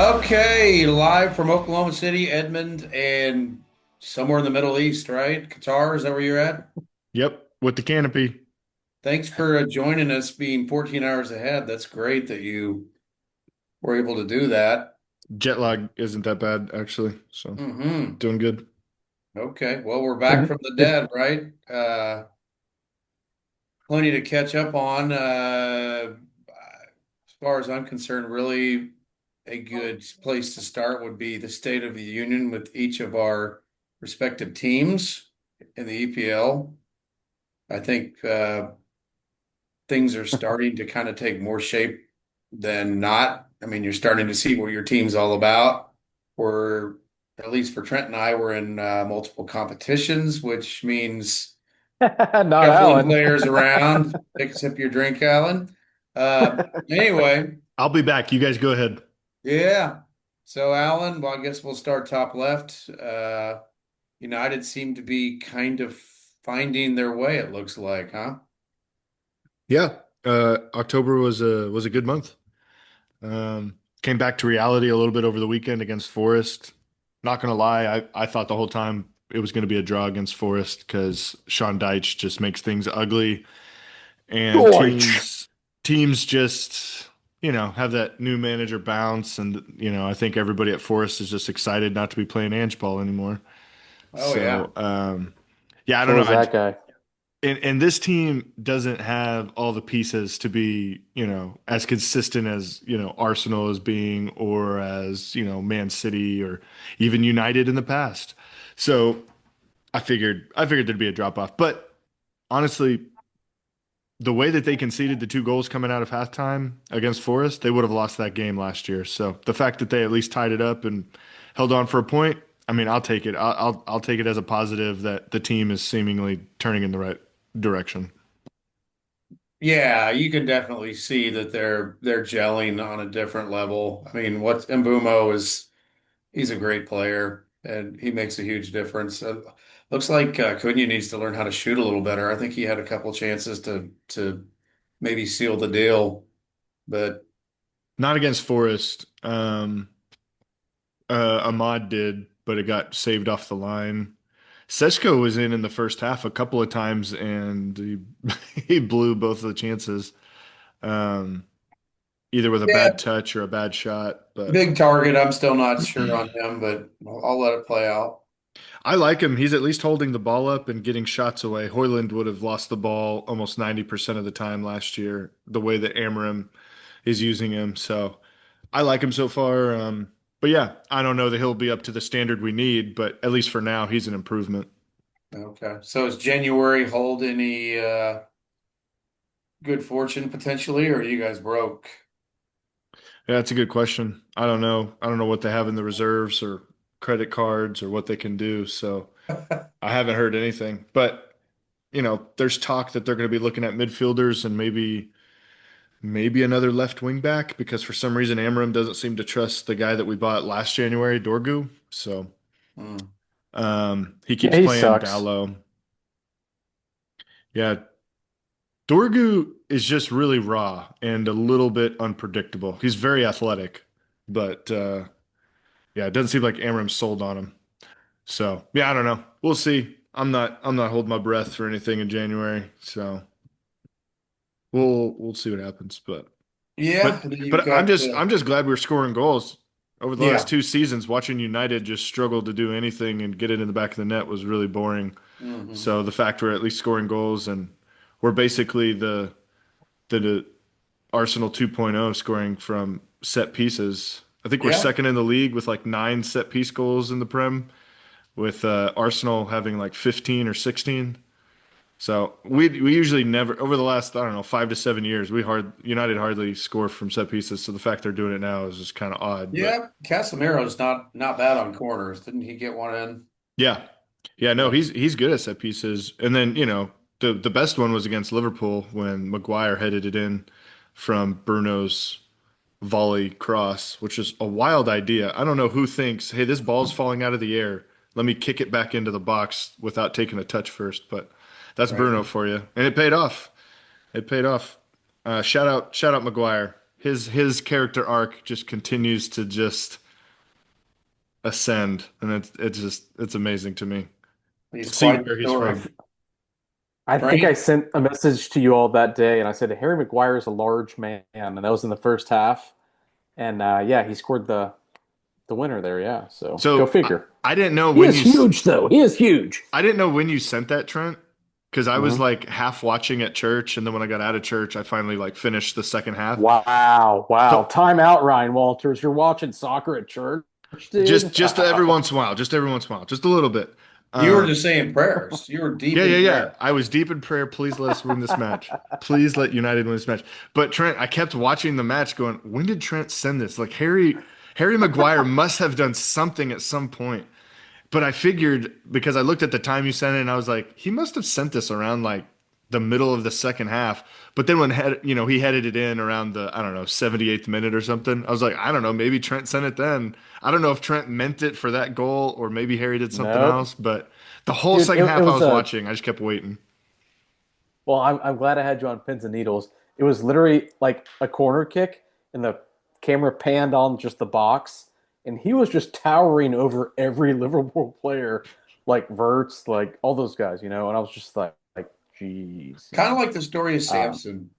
Okay, live from Oklahoma City, Edmond, and somewhere in the Middle East, right? Qatar, is that where you're at? Yep, with the canopy. Thanks for joining us, being 14 hours ahead. That's great that you were able to do that. Jet lag isn't that bad, actually. So Hmm. doing good. Okay, well, we're back If, from the if dead, right? Plenty to catch up on. As far as I'm concerned, really a good place to start would be the State of the Union with each of our respective teams in the EPL. I think things are starting to kind of take more shape than not. I mean, you're starting to see what your team's all about. We're, at least for Trent and I, we're in multiple competitions, which means not shuffling Alan. players around. Take a sip of your drink, Alan. Uh, anyway, I'll be back. You guys go ahead. yeah. So, Alan, well, I guess we'll start top left. United seem to be kind of finding their way, it looks like, huh? Yeah, October was a good month. Came back to reality a little bit over the weekend against Forest. Not gonna lie, I thought the whole time it was gonna be a draw against Forest because Sean Deitch just makes things ugly, and Deutsch. teams just have that new manager bounce, and I think everybody at Forest is just excited not to be playing Ange ball anymore. Oh, yeah. So yeah, I don't So know. is that guy. And this team doesn't have all the pieces to be, as consistent as, Arsenal as being or as, Man City or even United in the past. So I figured there'd be a drop off. But honestly, the way that they conceded the two goals coming out of halftime against Forest, they would have lost that game last year. So the fact that they at least tied it up and held on for a point, I mean, I'll take it. I'll take it as a positive that the team is seemingly turning in the right direction. Yeah, you can definitely see that they're gelling on a different level. I mean, what Mbumo is, he's a great player and he makes a huge difference. Looks like Cunha needs to learn how to shoot a little better. I think he had a couple chances to maybe seal the deal, but Not against Forest. Ahmad did, but it got saved off the line. Seshko was in the first half a couple of times, and he blew both of the chances, um, either with a yeah, bad touch or a bad shot. But big target. I'm still not sure on him, but I'll let it play out. I like him. He's at least holding the ball up and getting shots away. Hoyland would have lost the ball almost 90% of the time last year, the way that Amarim is using him. So I like him so far. But yeah, I don't know that he'll be up to the standard we need, but at least for now, he's an improvement. Okay. So is January hold any good fortune potentially, or are you guys broke? Yeah, that's a good question. I don't know. I don't know what they have in the reserves or credit cards or what they can do. So I haven't heard anything. But, there's talk that they're going to be looking at midfielders and maybe another left wing back because for some reason Amram doesn't seem to trust the guy that we bought last January, Dorgu. So Hmm. he Yeah, keeps he playing sucks. Dallo. Yeah, Dorgu is just really raw and a little bit unpredictable. He's very athletic, but yeah, it doesn't seem like Amram's sold on him. So yeah, I don't know. We'll see. I'm not holding my breath for anything in January. So we'll see what happens. But Yeah, but and then you've but I'm got just I'm just glad we're scoring goals. Over the last yeah. two seasons, watching United just struggle to do anything and get it in the back of the net was really boring. Hmm. So the fact we're at least scoring goals and we're basically the Arsenal 2.0 scoring from set pieces. I think we're Yeah. second in the league with like 9 set piece goals in the Prem, with Arsenal having like 15 or 16. So we usually never over the last, I don't know, 5 to 7 years, we hard United hardly score from set pieces. So the fact they're doing it now is just kind of odd. But Yeah. Casemiro's not bad on corners. Didn't he get one in? yeah, yeah, no, Yeah. he's good at set pieces. And then the best one was against Liverpool when Maguire headed it in from Bruno's volley cross, which is a wild idea. I don't know who thinks, hey, this ball's falling out of the air. Let me kick it back into the box without taking a touch first. But that's Right. Bruno for you, and it paid off. It paid off. Shout out Maguire. his character arc just continues to just ascend, and it's amazing to me to He's see quite the where he's story. from. I think I Trent, sent a message to you all that day, and I said Harry Maguire is a large man, and that was in the first half. And yeah, he scored the winner there. Yeah, so go So figure. I didn't know He when is huge, though. He is huge. I didn't know when you sent that, Trent, because I was Hmm. like half watching at church, and then when I got out of church, I finally like finished the second half. Wow, wow. So Time out, Ryan Walters. You're watching soccer at church, dude. just every once in a while, just every once in a while, just a little bit. you were Um, just saying prayers. You were deep yeah, in yeah, yeah. prayer. I was deep in prayer. Please let us win this match. Please let United win this match. But Trent, I kept watching the match, going, when did Trent send this? Like Harry Maguire must have done something at some point. But I figured because I looked at the time you sent it and I was like, he must have sent this around like the middle of the second half. But then when he headed it in around the, I don't know, 78th minute or something, I was like, I don't know, maybe Trent sent it then. I don't know if Trent meant it for that goal or maybe Harry did something Nope, else. But the whole dude. second It half I was was a watching, I just kept waiting. well. I'm glad I had you on pins and needles. It was literally like a corner kick, and the camera panned on just the box, and he was just towering over every Liverpool player, like Verts, like all those guys, you know. And I was just like, geez, you Kind of know, like the story of um, Samson.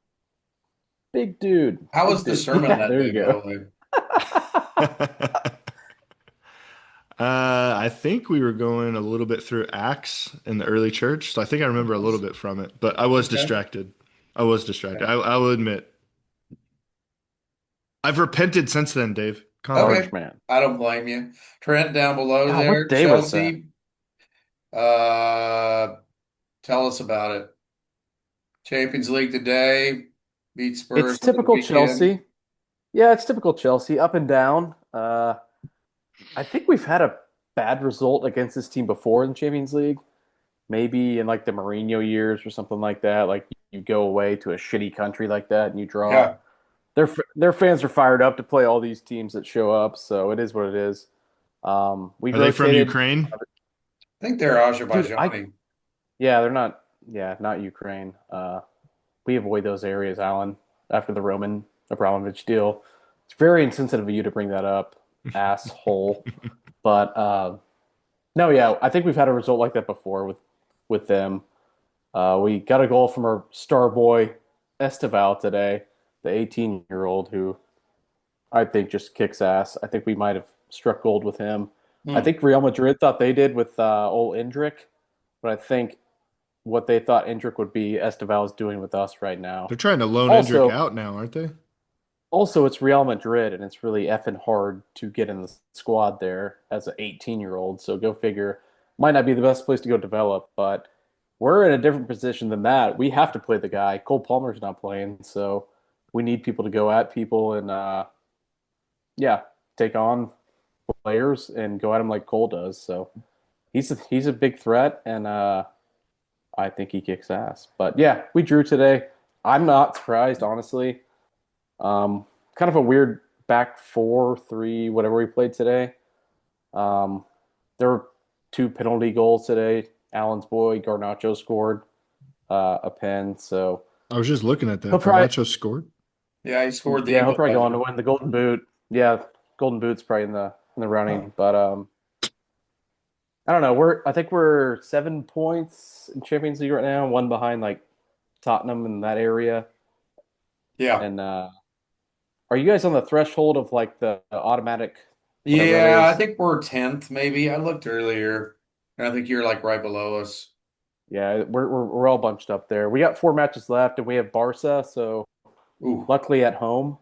big dude, How big was the dude. sermon Yeah, that there day, you by the go. way? I think we were going a little bit through Acts in the early church, so I think I remember a little bit from it, but I was Okay. distracted. I was distracted. Okay. I will admit. I've repented since then, Dave. Calm down. Large Okay. man. I don't blame you. Trent down below God, what there. day was that? Chelsea, uh, tell us about it. Champions League today. Beat Spurs It's over the typical weekend. Chelsea. Yeah, it's typical Chelsea, up and down. I think we've had a bad result against this team before in the Champions League. Maybe in like the Mourinho years or something like that. Like you go away to a shitty country like that and you draw. Yeah. Their fans are fired up to play all these teams that show up, so it is what it is. We Are they from rotated, Ukraine? I think they're dude. I Azerbaijani. Yeah, they're not. Yeah, not Ukraine. We avoid those areas, Alan. After the Roman Abramovich deal, it's very insensitive of you to bring that up, asshole. But no, yeah, I think we've had a result like that before with them. We got a goal from our star boy Esteval today, the 18-year-old who I think just kicks ass. I think we might have struck gold with him. I Hmm. think Real Madrid thought they did with old Endrick, but I think what they thought Endrick would be, Esteval is doing with us right now. They're trying to loan Endrick Also, out now, aren't they? also it's Real Madrid, and it's really effing hard to get in the squad there as an 18-year-old. So go figure. Might not be the best place to go develop, but we're in a different position than that. We have to play the guy. Cole Palmer's not playing, so we need people to go at people and yeah, take on players and go at him like Cole does. So he's a big threat, and I think he kicks ass. But yeah, we drew today. I'm not surprised, honestly. Kind of a weird back four, three, whatever we played today. Um, there were two penalty goals today. Allen's boy Garnacho scored a pen, so I was just looking at he'll that. probably Garnacho scored. Yeah, he scored the yeah he'll probably go on to equalizer. win the Golden Boot. Yeah, Golden Boot's probably in the Huh. running, but I don't know. I think we're 7 points in Champions League right now, one behind like Tottenham in that area. Yeah. And are you guys on the threshold of like the automatic, whatever that Yeah, I is? think we're 10th, maybe. I looked earlier, and I think you're like right below us. Yeah, we're all bunched up there. We got 4 matches left, and we have Barca. So Ooh, luckily at home,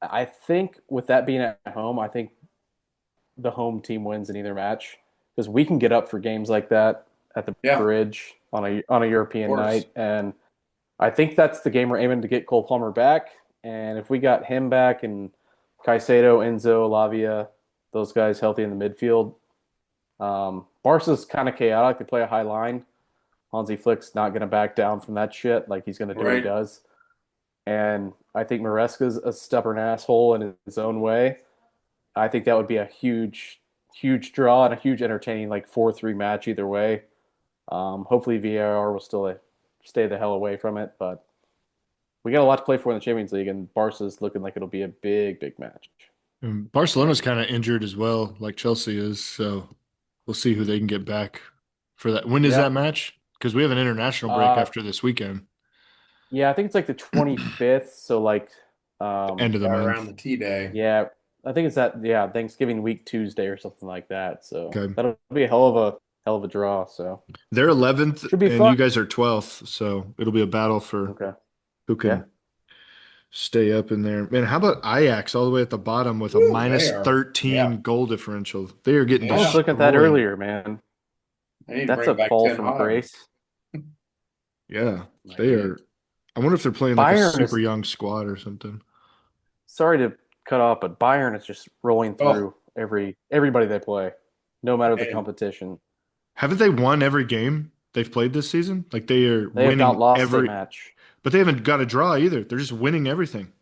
I think with that being at home, I think the home team wins in either match because we can get up for games like that at the yeah, of bridge on a European course. night, and I think that's the game we're aiming to get Cole Plummer back. And if we got him back and Caicedo, Enzo, Lavia, those guys healthy in the midfield, Barca's kind of chaotic. They play a high line. Hansi Flick's not going to back down from that shit. Like he's going to do what he Right. does. And I think Maresca's a stubborn asshole in his own way. I think that would be a huge draw and a huge entertaining like 4-3 match either way. Hopefully VAR will still stay the hell away from it, but we got a lot to play for in the Champions League, and Barca's looking like it'll be a big, big match. And Barcelona's kind of injured as well, like Chelsea is. So we'll see who they can get back for that. When is that Yep. match? Because we have an international break Uh, after this weekend, yeah, I think it's like the 25th. So like, end of the Yeah, around month. the T Day. yeah, I think it's that. Yeah, Thanksgiving week Tuesday or something like that. So Okay. that'll be a hell of a draw. So They're 11th should be and fun. you guys are 12th. So it'll be a battle for Okay. who Yeah. can stay up in there. Man, how about Ajax all the way at the bottom with a Woo, they minus are. Yeah. 13 goal differential? They are getting I was Yeah. looking at that destroyed. earlier, man. They need to That's bring a back fall Ten from Hag. grace. Yeah, My they goodness. are. I wonder if they're playing like a Bayern super is young squad or something. sorry to cut off, but Bayern is just rolling Oh, through everybody they play, no matter the and competition. Haven't they won every game they've played this season? Like they are They have not winning lost a every, match. but they haven't got a draw either. They're just winning everything.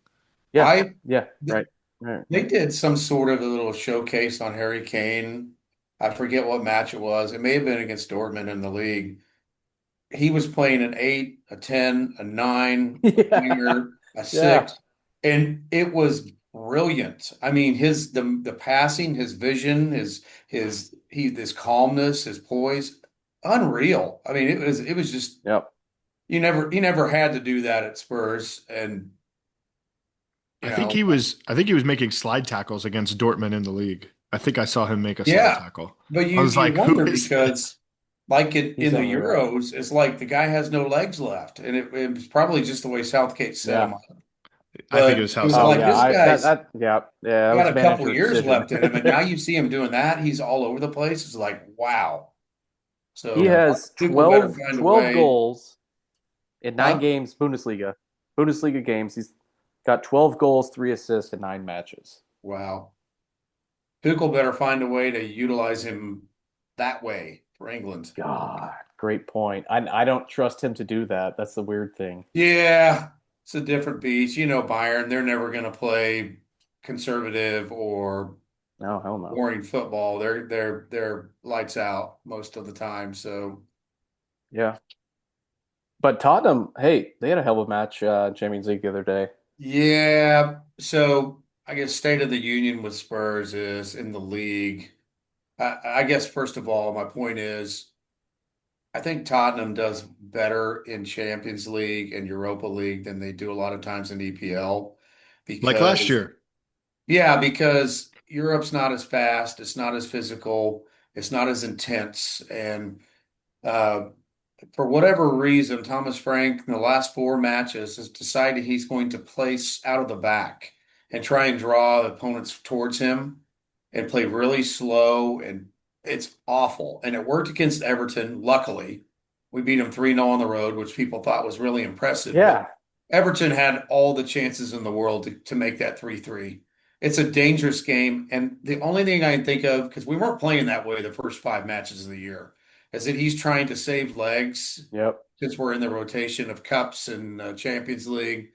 Yeah, I yeah, th- right, right, they right. did some sort of a little showcase on Harry Kane. I forget what match it was. It may have been against Dortmund in the league. He was playing an 8, a 10, a 9, a Yeah, winger, a yeah, 6, and it was brilliant. I mean, the passing, his vision, his calmness, his poise, unreal. I mean, it was just yep. he never had to do that at Spurs, and you know, I think he was making slide tackles against Dortmund in the league. I think I saw him make a slide yeah. tackle. But I was you like, who wonder is this? because like He's in the unreal. Euros, it's like the guy has no legs left, and it was probably just the way Southgate set him Yeah. up. I think it was But it how was Oh like yeah. this Southgate. I that guy's that yeah yeah that was got a couple manager years decision. left in him, and now you see him doing that. He's all over the place. It's like, wow. He So Yeah. has Tuchel better find a 12 way. goals in nine Huh? games Bundesliga games. He's got 12 goals, 3 assists in 9 matches. Wow. Tuchel better find a way to utilize him that way for England. God, great point. I don't trust him to do that. That's the weird thing. Yeah, it's a different beast. You know, Bayern, they're never going to play conservative or No, hell no. boring football. They're lights out most of the time. So Yeah. But Tottenham, hey, they had a hell of a match Champions League the other day. yeah, so I guess state of the union with Spurs is in the league. I guess first of all, my point is I think Tottenham does better in Champions League and Europa League than they do a lot of times in EPL Like last because year. yeah, because Europe's not as fast, it's not as physical, it's not as intense, and uh, for whatever reason, Thomas Frank in the last 4 matches has decided he's going to place out of the back and try and draw opponents towards him and play really slow. And it's awful. And it worked against Everton. Luckily, we beat them 3-0 on the road, which people thought was really impressive. But Yeah. Everton had all the chances in the world to make that 3-3. It's a dangerous game. And the only thing I can think of, because we weren't playing that way the first 5 matches of the year is that he's trying to save legs Yep. since we're in the rotation of cups and Champions League.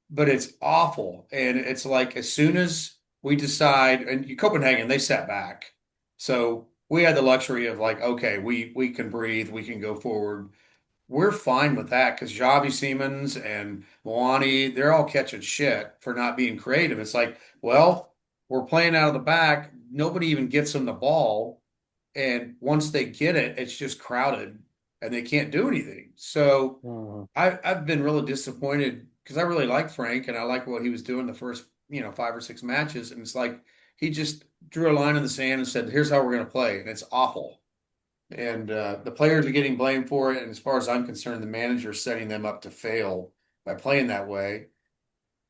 But it's awful, and it's like as soon as we decide, and Copenhagen they sat back, so we had the luxury of like, okay, we can breathe, we can go forward. We're fine with that because Xavi Simons and Moani, they're all catching shit for not being creative. It's like, well, we're playing out of the back. Nobody even gets them the ball. And once they get it, it's just crowded and they can't do anything. So Mhm. I've been really disappointed because I really like Frank and I like what he was doing the first, 5 or 6 matches. And it's like he just drew a line in the sand and said, here's how we're going to play. And it's awful. And the players are getting blamed for it. And as far as I'm concerned, the manager's setting them up to fail by playing that way.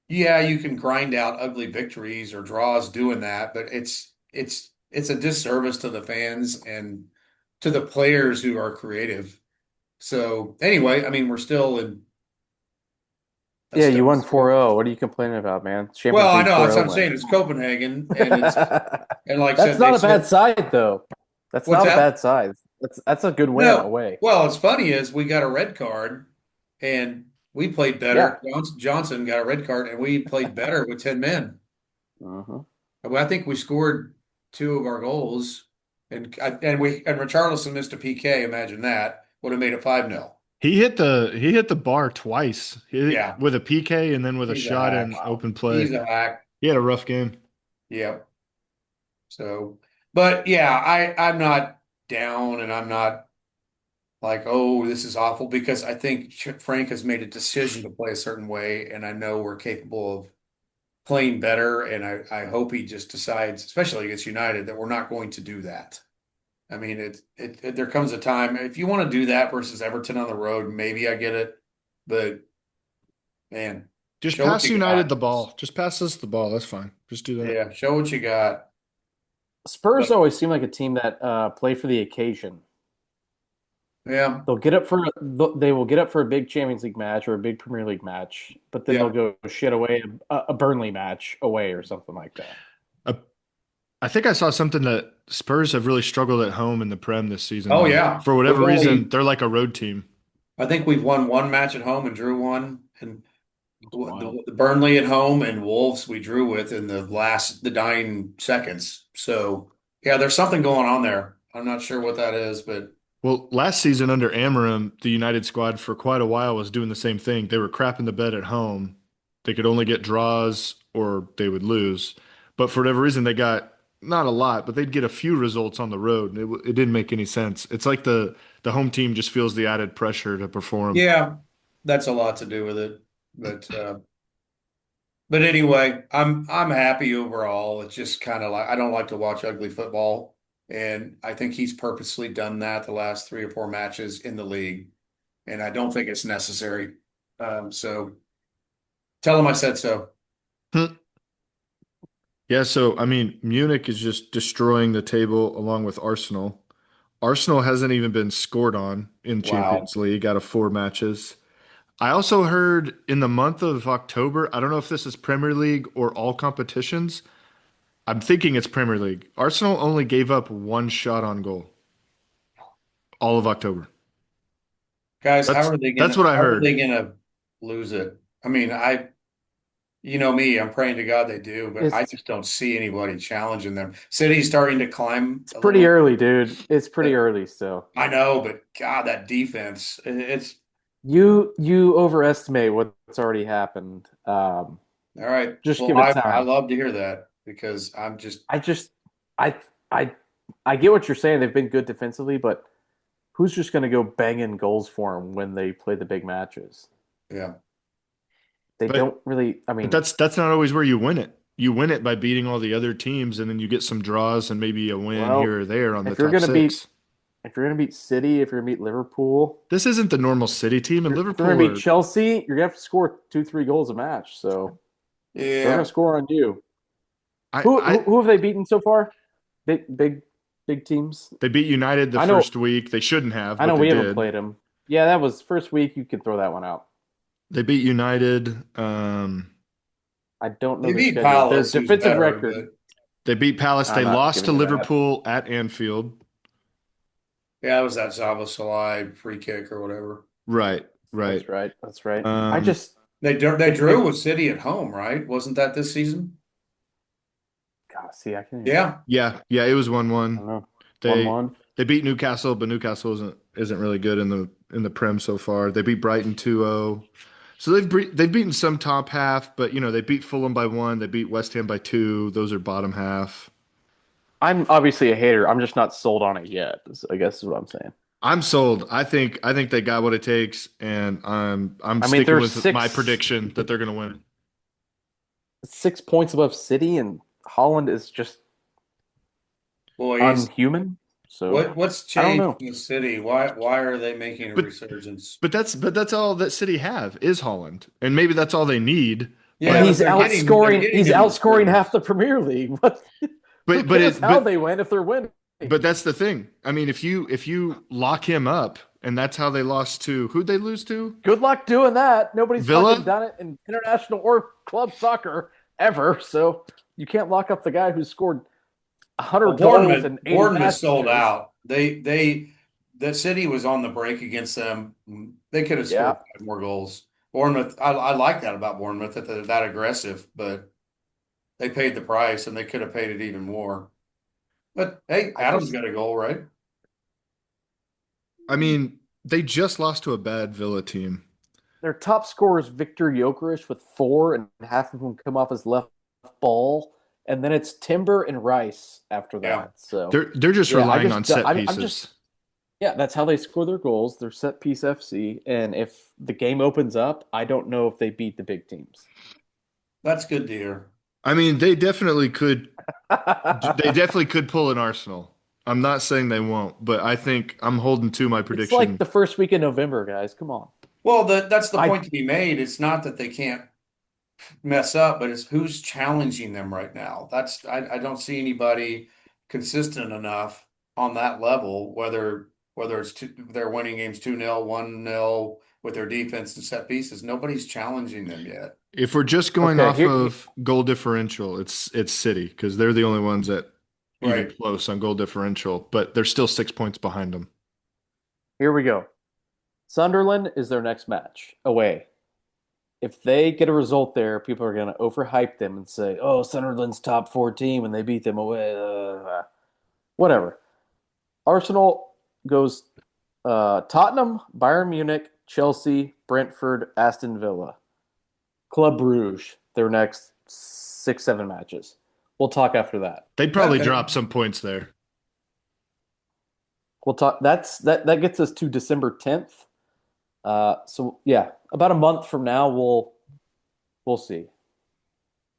Yeah, you can grind out ugly victories or draws doing that, but it's a disservice to the fans and to the players who are creative. So anyway, I mean, we're still in a Yeah, you step. won 4-0. What are you complaining about, man? Well, Champions I League know that's 4-0 what I'm win. saying. It's Copenhagen, and like I That's said, they not a bad said, side though. That's "What's not a that?" bad side. That's a good win No. away. Well, it's funny is we got a red card, and we played Yeah. better. Johnson got a red card, and we played better with 10 men. Hmm. Well, I think we scored 2 of our goals, and Richarlison missed a PK. Imagine that would have made it 5-0. He hit the bar twice. Yeah, With a PK and then with a he's a shot hack. in Wow. open He's play. a hack. He had a rough game. Yep. So, but yeah, I'm not down, and I'm not like, oh, this is awful, because I think Frank has made a decision to play a certain way, and I know we're capable of playing better, and I hope he just decides, especially against United, that we're not going to do that. I mean, there comes a time if you want to do that versus Everton on the road, maybe I get it, but man, Just show what pass you United got. the ball. Just pass us the ball. That's fine. Just do that. Yeah, show what you got. Spurs But always seem like a team that play for the occasion. yeah, They will get up for a big Champions League match or a big Premier League match, but then they'll yeah. go shit away a Burnley match away or something like that. Uh, I think I saw something that Spurs have really struggled at home in the Prem this season, Oh though. yeah. For whatever reason, they're like a road team. I think we've won one match at home and drew one, and It's wild. the Burnley at home and Wolves we drew with in the dying seconds. So yeah, there's something going on there. I'm not sure what that is, but Well, last season under Amarim, the United squad for quite a while was doing the same thing. They were crapping the bed at home. They could only get draws or they would lose. But for whatever reason, they got not a lot, but they'd get a few results on the road. It didn't make any sense. It's like the home team just feels the added pressure to perform. yeah, that's a lot to do with it. But anyway, I'm happy overall. It's just kind of like I don't like to watch ugly football, and I think he's purposely done that the last 3 or 4 matches in the league, and I don't think it's necessary. So tell him I said so. Yeah, so I mean, Munich is just destroying the table along with Arsenal. Arsenal hasn't even been scored on in Wow. Champions League out of 4 matches. I also heard in the month of October, I don't know if this is Premier League or all competitions. I'm thinking it's Premier League. Arsenal only gave up one shot on goal all of October. Guys, That's what I how are heard. they gonna lose it? I mean, you know me, I'm praying to God they do, but I It's just don't see anybody challenging them. City's starting to climb it's a pretty little, early, dude. It's pretty but early still. I know, but God, that defense, it's You overestimate what's already happened. all right. Just Well, give it I time. love to hear that because I'm just, I just I I I get what you're saying. They've been good defensively, but who's just going to go banging goals for them when they play the big matches? yeah. They But don't really. I but mean, that's not always where you win it. You win it by beating all the other teams, and then you get some draws and maybe a win well, here or there on the if you're top going to beat six. if you're going to beat City, if you're going to beat Liverpool, This isn't the normal City team, and if you're going Liverpool to beat are. Chelsea, you're going to have to score 2, 3 goals a match. So they're going Yeah. to score on you. I, Who, I who who have they beaten so far? Big teams. They beat United the I know first week. They shouldn't have, I but know they we haven't did. played them. Yeah, that was first week. You can throw that one out. They beat United. I don't know They their beat schedule. Their Palace, who's defensive better, record. but They beat Palace. They I'm not lost giving to you that. Liverpool at Anfield. yeah, it was that Zava Salai free kick or whatever. Right, right. That's right. That's right. I Um, just They if drew if with City at home, right? Wasn't that this season? God, see, I can't even. Yeah. yeah, it was I 1-1. don't know. One They one. they beat Newcastle, but Newcastle isn't really good in the Prem so far. They beat Brighton 2-0. So they've beaten some top half, but they beat Fulham by 1, they beat West Ham by 2. Those are bottom half. I'm obviously a hater. I'm just not sold on it yet. I guess is what I'm saying. I'm sold. I think they got what it takes, and I'm I mean, sticking they're with my six prediction that they're going to win. 6 points above City, and Holland is just Boys, unhuman. So what's I don't changed know. in the city? Why are they making a But resurgence? but that's all that City have is Holland, and maybe that's all they need. And Yeah, But but they're he's getting him to outscoring score. half the Premier League. What? Who but but cares it how but they win if they're winning? but that's the thing. I mean, if you lock him up, and that's how they lost to who'd they lose to? Good luck doing that. Nobody's fucking Villa, done it in international or club soccer ever. So you can't lock up the guy who scored Well, 100 goals in 80 Bournemouth sold matches. out. The city was on the break against them. They could have Yeah, scored 5 more goals. Bournemouth, I like that about Bournemouth that they're that aggressive, but they paid the price and they could have paid it even more. But hey, I Adam's just got a goal, right? I mean, They just lost to a bad Villa team. Their top scorer is Victor Gyökeres with 4, and half of them come off his left ball, and then it's Timber and Rice after Yeah. that. So They're just yeah, relying on set I'm just pieces. yeah, that's how they score their goals. They're set piece FC, and if the game opens up, I don't know if they beat the big teams. That's good to hear. I mean, they definitely could pull an Arsenal. I'm not saying they won't, but I think I'm holding to my It's like prediction. the first week in November, guys. Come on. Well, that's the I point to be made. It's not that they can't mess up, but it's who's challenging them right now. I don't see anybody consistent enough on that level, whether they're winning games 2-0, 1-0 with their defense and set pieces. Nobody's challenging them yet. If we're just going okay, off of goal differential, it's City because they're the only ones that even Right. close on goal differential, but they're still 6 points behind them. here we go. Sunderland is their next match away. If they get a result there, people are going to overhype them and say, "Oh, Sunderland's top 4 team and they beat them away." Whatever. Arsenal goes Tottenham, Bayern Munich, Chelsea, Brentford, Aston Villa, Club Brugge. Their next 6, 7 matches. We'll talk after that. They'd probably Okay. drop some points there. We'll talk. That gets us to December 10th. So yeah, about a month from now, we'll see.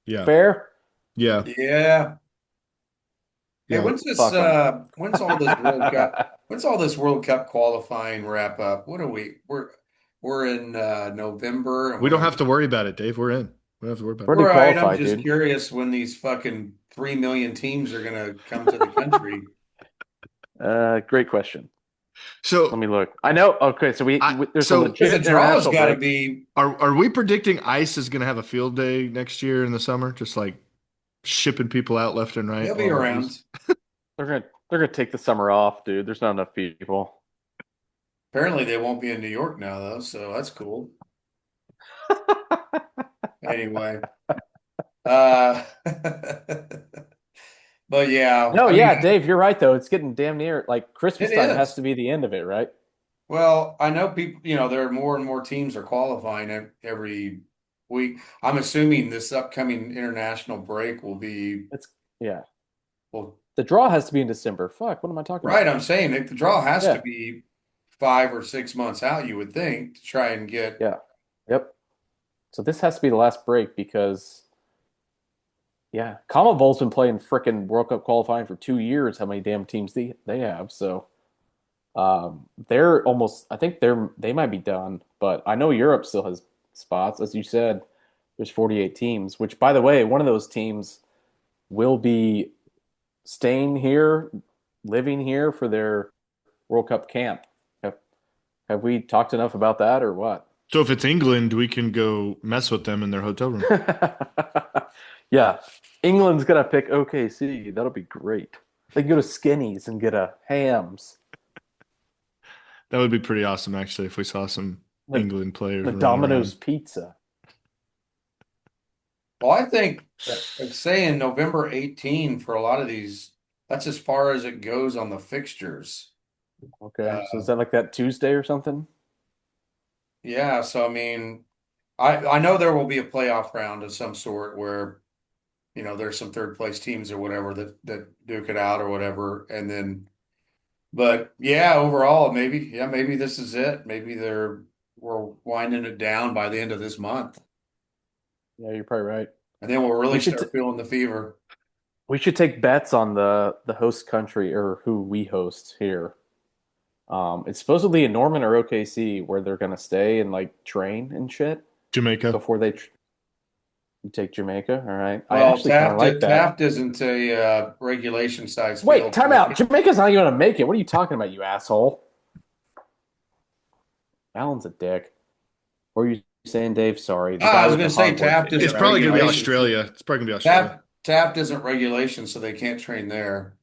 Yeah. Fair? Yeah. Yeah. Hey, Yeah. Fuck them. When's all this World Cup when's all this World Cup qualifying wrap up? What are we? We're in November and We don't have to worry about it, Dave. We're in. We don't have to worry about it. Already right. I'm qualified, just dude. curious when these fucking 3 million teams are gonna come to the country. Great question. Let So me look. I know. Okay, so there's a so Because the legit draw's international got to break. be are we predicting ICE is going to have a field day next year in the summer? Just like shipping people out left and right they'll be all of these. around. They're gonna take the summer off, dude. There's not enough people. Apparently, they won't be in New York now though, so that's cool. Anyway, uh, but yeah, No, I mean, yeah, Dave, you're right though. It's getting damn near like it Christmas time has is. to be the end of it, right? Well, I know people, there are more and more teams are qualifying every week. I'm assuming this upcoming international break will be, It's yeah. well, The draw has to be in December. Fuck, what am I talking right. about? I'm saying if the draw has to Yeah, be 5 or 6 months out, you would think, to try and get, yeah, yep. So this has to be the last break because yeah, Commonwealth's been playing frickin' World Cup qualifying for 2 years. How many damn teams they have? So they're almost. I think they might be done, but I know Europe still has spots. As you said, there's 48 teams. Which, by the way, one of those teams will be staying here, living here for their World Cup camp. Have we talked enough about that or what? So if it's England, we can go mess with them in their hotel room. yeah, England's gonna pick OKC. That'll be great. They can go to Skinny's and get a hams. That would be pretty awesome, actually, if we saw some The, England players the running Domino's around. pizza. well, I think, like saying November 18 for a lot of these, that's as far as it goes on the fixtures. Okay, Uh, so is that like that Tuesday or something? yeah, so I mean, I know there will be a playoff round of some sort where there's some third place teams or whatever that duke it out or whatever, and then, but yeah, overall, maybe this is it. Maybe we're winding it down by the end of this month, Yeah, you're probably right. and then we'll We really should t start feeling the fever. we should take bets on the host country or who we host here. It's supposedly in Norman or OKC where they're gonna stay and like train and shit Jamaica. before they take Jamaica. All right, I Well, actually kind of like that. Taft isn't a regulation size Wait, field. time out. Jamaica's not even gonna make it. What are you talking about, you asshole? Alan's a dick. What are you saying, Dave? Sorry, the I guy was with going the to say Hogwarts Taft It's isn't probably going to be regulation. Australia. It's probably going to be Australia. Taft isn't regulation, so they can't train there.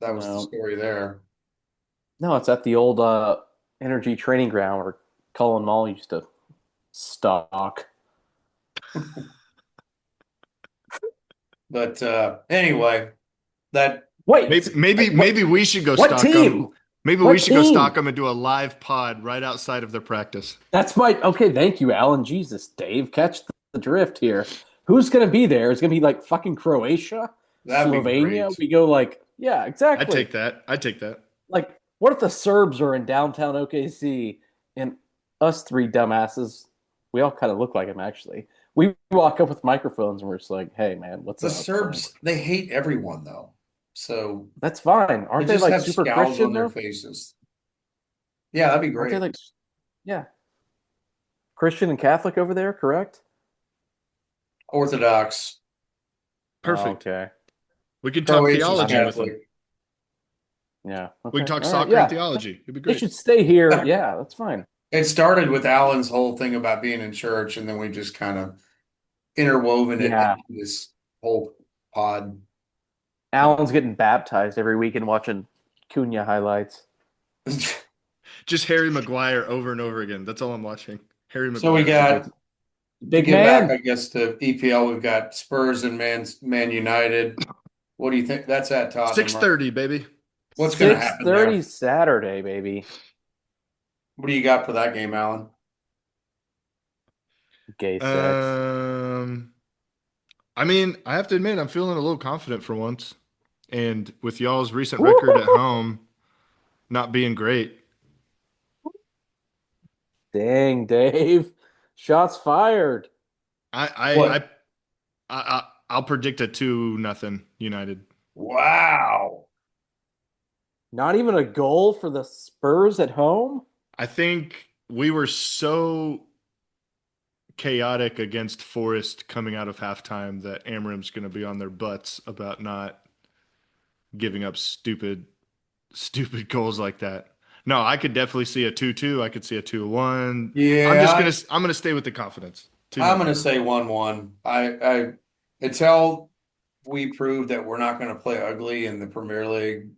That was the No, story there. no, it's at the old energy training ground where Cullen Mall used to stock. But anyway, that Wait, Maybe what? we should go What stock up. team? Maybe we What should go stalk team? them and do a live pod right outside of their practice. That's my okay. Thank you, Alan. Jesus, Dave, catch the drift here. Who's gonna be there? It's gonna be like fucking Croatia, That'd be Slovenia. great. We go like, yeah, I'd exactly. take that. I'd take that. Like, what if the Serbs are in downtown OKC and us three dumbasses? We all kind of look like them, actually. We walk up with microphones and we're just like, "Hey, man, what's The up?" And Serbs, they hate everyone though. So that's fine. they Aren't they just like have super scowls on Christian their though? faces. Yeah, that'd be Aren't they great. like, yeah, Christian and Catholic over there? Correct? Orthodox, Oh, Perfect. okay. We can talk Croatia's I theology mean, with them. Catholic. yeah. We Okay. can talk All right. soccer and Yeah. theology. It'd be They great. should stay here. Yeah, that's fine. It started with Alan's whole thing about being in church, and then we just kind of interwoven it Yeah. into this whole pod. Alan's getting baptized every week and watching Cunha highlights. Just Harry Maguire over and over again. That's all I'm watching. Harry So we Maguire. It's a big, got to big get back, man. I guess, to EPL. We've got Spurs and Man United. What do you think? That's at Tottenham, right? 6:30, baby. What's going to Six happen thirty there? Saturday, baby. What do you got for that game, Alan? Gay sex. Um, I mean, I have to admit, I'm feeling a little confident for once. And with y'all's recent record at Woo! home not being great, Dang, Dave. Shots fired. I I I, What? I'll predict a 2-0 United. Wow. Not even a goal for the Spurs at home? I think we were so chaotic against Forest coming out of halftime that Amram's going to be on their butts about not giving up stupid goals like that. No, I could definitely see a 2-2. I could see a 2-1. Yeah, I'm gonna stay with the confidence. 2 I'm going to nothing. say 1-1. Until we prove that we're not going to play ugly in the Premier League,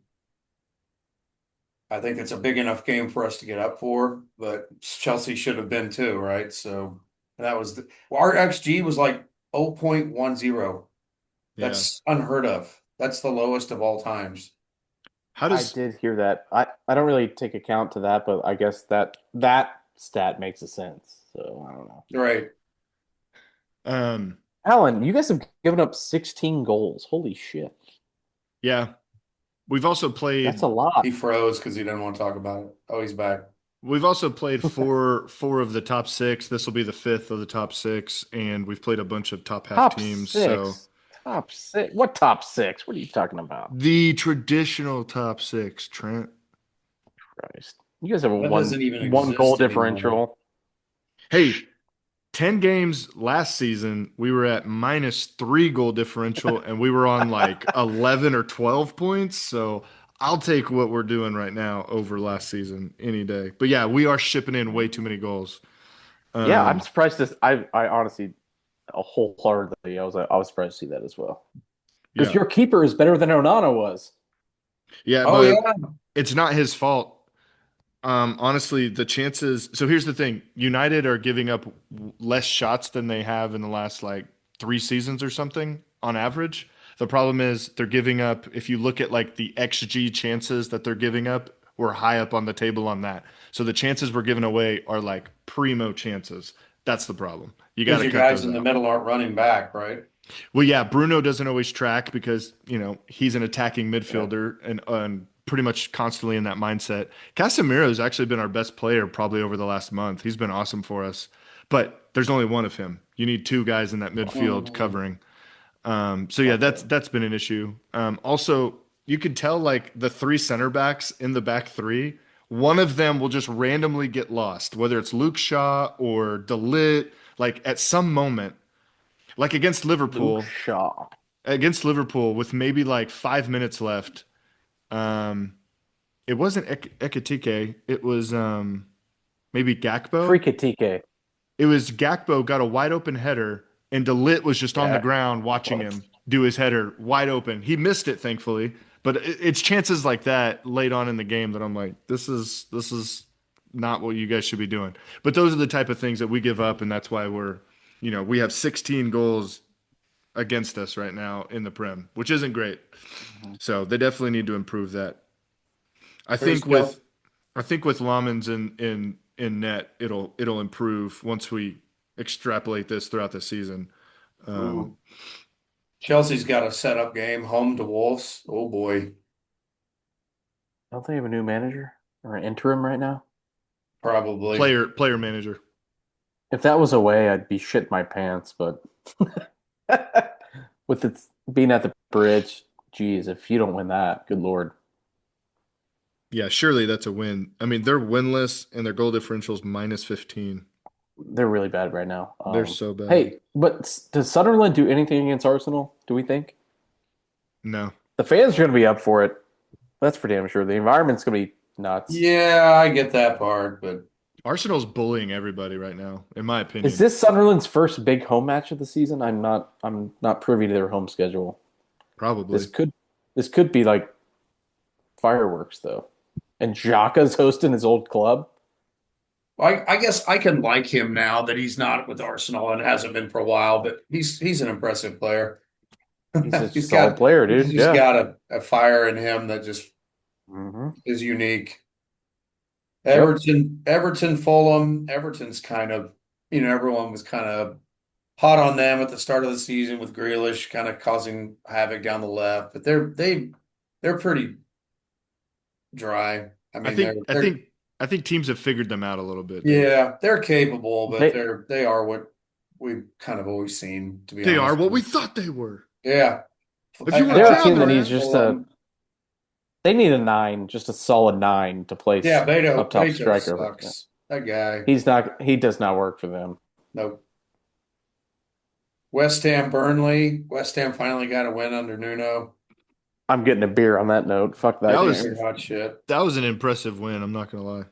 I think it's a big enough game for us to get up for, but Chelsea should have been too, right? So that was well, our XG was like 0.10. Yeah. That's unheard of. That's the lowest of all times. How I does did hear that. I don't really take account to that, but I guess that stat makes a sense. So I don't know. Right. um Alan, you guys have given up 16 goals. Holy shit. yeah, we've also That's played a lot. He froze because he didn't want to talk about it. Oh, he's back. we've also played four of the top 6. This will be the fifth of the top 6, and we've played a bunch of top half Top teams. So six. Top six. What top six? What are you talking about? the traditional top 6, Trent. Christ. You guys have a That one doesn't even one goal exist anymore. differential. Hey, 10 games last season, we were at -3 goal differential and we were on like 11 or 12 points. So I'll take what we're doing right now over last season any day. But yeah, we are shipping in way too many goals. Yeah, I'm Um, surprised this I honestly wholeheartedly I was surprised to see that as well. Because yeah. your keeper is better than Onana was. Yeah, Oh but yeah. it's not his fault. Honestly, the chances. So here's the thing: United are giving up less shots than they have in the last like 3 seasons or something on average. The problem is they're giving up. If you look at like the XG chances that they're giving up, we're high up on the table on that. So the chances we're giving away are like primo chances. That's the problem. You got Because to your cut guys those in the out. middle aren't running back, right? Well, yeah, Bruno doesn't always track because, he's an attacking Yeah. midfielder and pretty much constantly in that mindset. Casemiro's actually been our best player probably over the last month. He's been awesome for us. But there's only one of him. You need 2 guys in that midfield Mhm. covering. So yeah, that's Okay. that's been an issue. Also, you could tell like the 3 center backs in the back 3, one of them will just randomly get lost, whether it's Luke Shaw or Delit, like at some moment, like Luke Shaw. against Liverpool with maybe like 5 minutes left. Um, it wasn't Ekitike. It was maybe Gakpo. Freakatike. It was Gakpo got a wide open header, and Delit was just on the Yeah. ground watching him do his header wide open. He missed it, thankfully, but it's chances like that late on in the game that I'm like, this is not what you guys should be doing. But those are the type of things that we give up, and that's why we have 16 goals against us right now in the Prem, which isn't great. Mhm. So they definitely need to improve that. I Where's think Chelsea? with I think with Lamans in net, it'll improve once we extrapolate this throughout the season. Um, Ooh, Chelsea's got a setup game, home to Wolves. Oh boy, Don't they have a new manager or an interim right now? probably. player manager. If that was away, I'd be shit my pants. But with it being at the bridge, geez, if you don't win that, good lord, Yeah, surely that's a win. I mean, they're winless and their goal differential's minus 15. they're really bad right now. They're so bad. Hey, but does Sunderland do anything against Arsenal? Do we think No. the fans are going to be up for it? That's for damn sure. The environment's going to be nuts. Yeah, I get that part, but Arsenal's bullying everybody right now, in my Is opinion. this Sunderland's first big home match of the season? I'm not privy to their home schedule. This Probably. could this could be like fireworks though. And Xhaka's hosting his old club. I guess I can like him now that he's not with Arsenal and hasn't been for a while. But he's an impressive player. He's a He's solid got player, he's dude. just Yeah. got a fire in him that just Hmm. is unique. Yep. Everton, Fulham. Everton's kind of, everyone was kind of hot on them at the start of the season with Grealish kind of causing havoc down the left, but they're pretty dry. I I mean, think I think I think teams have figured them out a little bit, Dave. yeah, they're capable, but They they are what we've kind of always seen, to be They are honest. what we thought they were. Yeah, If you want to they're a crown team that them, needs just a Fulham. they need a nine, just a solid nine to Yeah, place up top Beto striker. Yeah. sucks. That guy. He does not work for them. Nope. West Ham, Burnley. West Ham finally got a win under Nuno. I'm getting a beer on that note. Fuck that that They was game. are hot shit. that was an impressive win. I'm not gonna lie.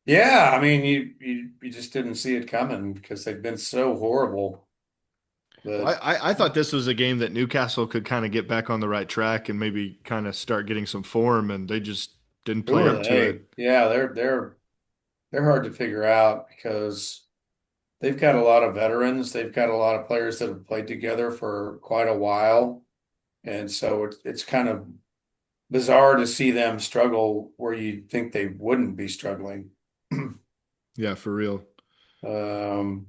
Yeah, I mean, you just didn't see it coming because they've been so horrible. Well, But I thought this was a game that Newcastle could kind of get back on the right track and maybe kind of start getting some form, and they just didn't who play are up to it. they? Yeah, they're hard to figure out because they've got a lot of veterans. They've got a lot of players that have played together for quite a while, and so it's kind of bizarre to see them struggle where you'd think they wouldn't be struggling. Yeah, for real. Um,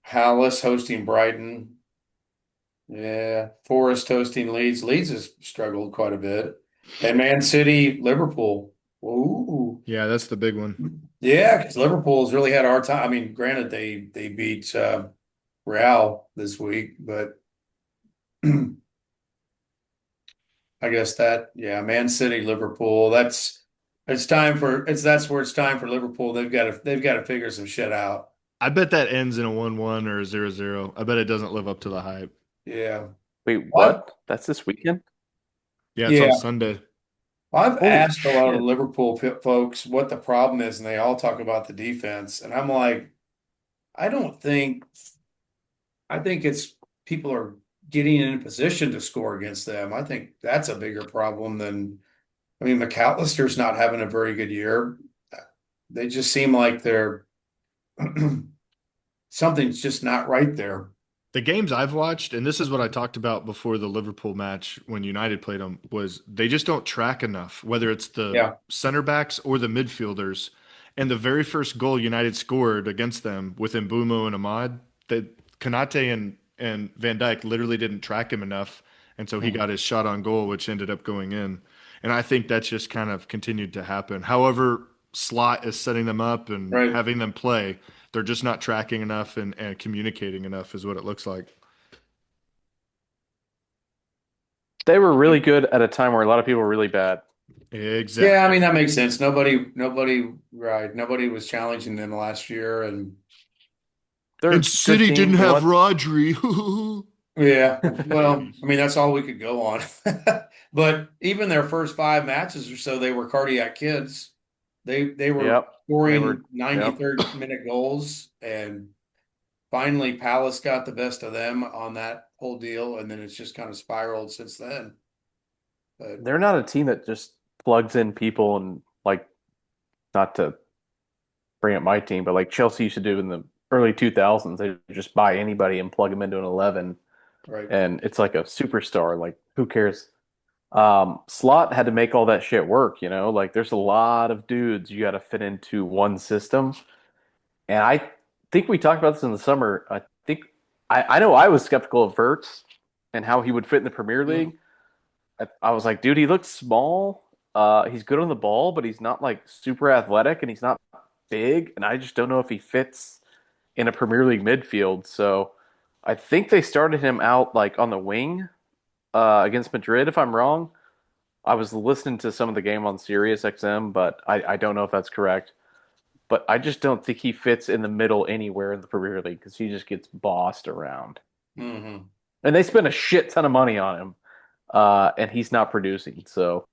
Palace hosting Brighton. Yeah, Forest hosting Leeds. Leeds has struggled quite a bit. And Man City, Liverpool. Ooh. Yeah, that's the big one. Yeah, because Liverpool's really had a hard time. I mean, granted, they beat Real this week, but I guess Man City, Liverpool. That's where it's time for Liverpool. They've got to figure some shit out. I bet that ends in a 1-1 or a 0-0. I bet it doesn't live up to the hype. Yeah. Wait, Well, what? That's this weekend? Yeah, it's on yeah. Sunday. I've Holy asked a lot of the shit. Liverpool folks what the problem is, and they all talk about the defense. And I'm like, I don't think, I think it's people are getting in a position to score against them. I think that's a bigger problem than, I mean, McAllister's not having a very good year. They just seem like something's just not right there. The games I've watched, and this is what I talked about before the Liverpool match when United played them, was they just don't track enough, whether it's the Yeah, center backs or the midfielders. And the very first goal United scored against them with Mbumo and Ahmad, that Konate and Van Dijk literally didn't track him enough. And so he got his shot on goal, which ended up going in. And I think that's just kind of continued to happen. However, Slot is setting them up and right. having them play. They're just not tracking enough and communicating enough, is what it looks like. They were really good at a time where a lot of people were really bad. Yeah, I Exactly. mean that makes sense. Right? Nobody was challenging them last year, and They're a And good City didn't team. They have won. Rodri. yeah. Well, I mean that's all we could go on. But even their first five matches or so, they were cardiac kids. They were Yep. They were. scoring Yep. 93rd minute goals, and finally Palace got the best of them on that whole deal, and then it's just kind of spiraled since then. But They're not a team that just plugs in people and like not to bring up my team, but like Chelsea used to do in the early 2000s. They just buy anybody and plug them into an 11, right. and it's like a superstar. Like who cares? Slot had to make all that shit work, you know? Like there's a lot of dudes you got to fit into one system. And I think we talked about this in the summer. I think I know I was skeptical of Verts and how he would fit in the Premier Mm, League. I was like, dude, he looks small. He's good on the ball, but he's not like super athletic and he's not big. And I just don't know if he fits in a Premier League midfield. So I think they started him out like on the wing against Madrid, if I'm wrong. I was listening to some of the game on Sirius XM, but I don't know if that's correct. But I just don't think he fits in the middle anywhere in the Premier League because he just gets bossed around. hmm. And they spend a shit ton of money on him, and he's not producing. So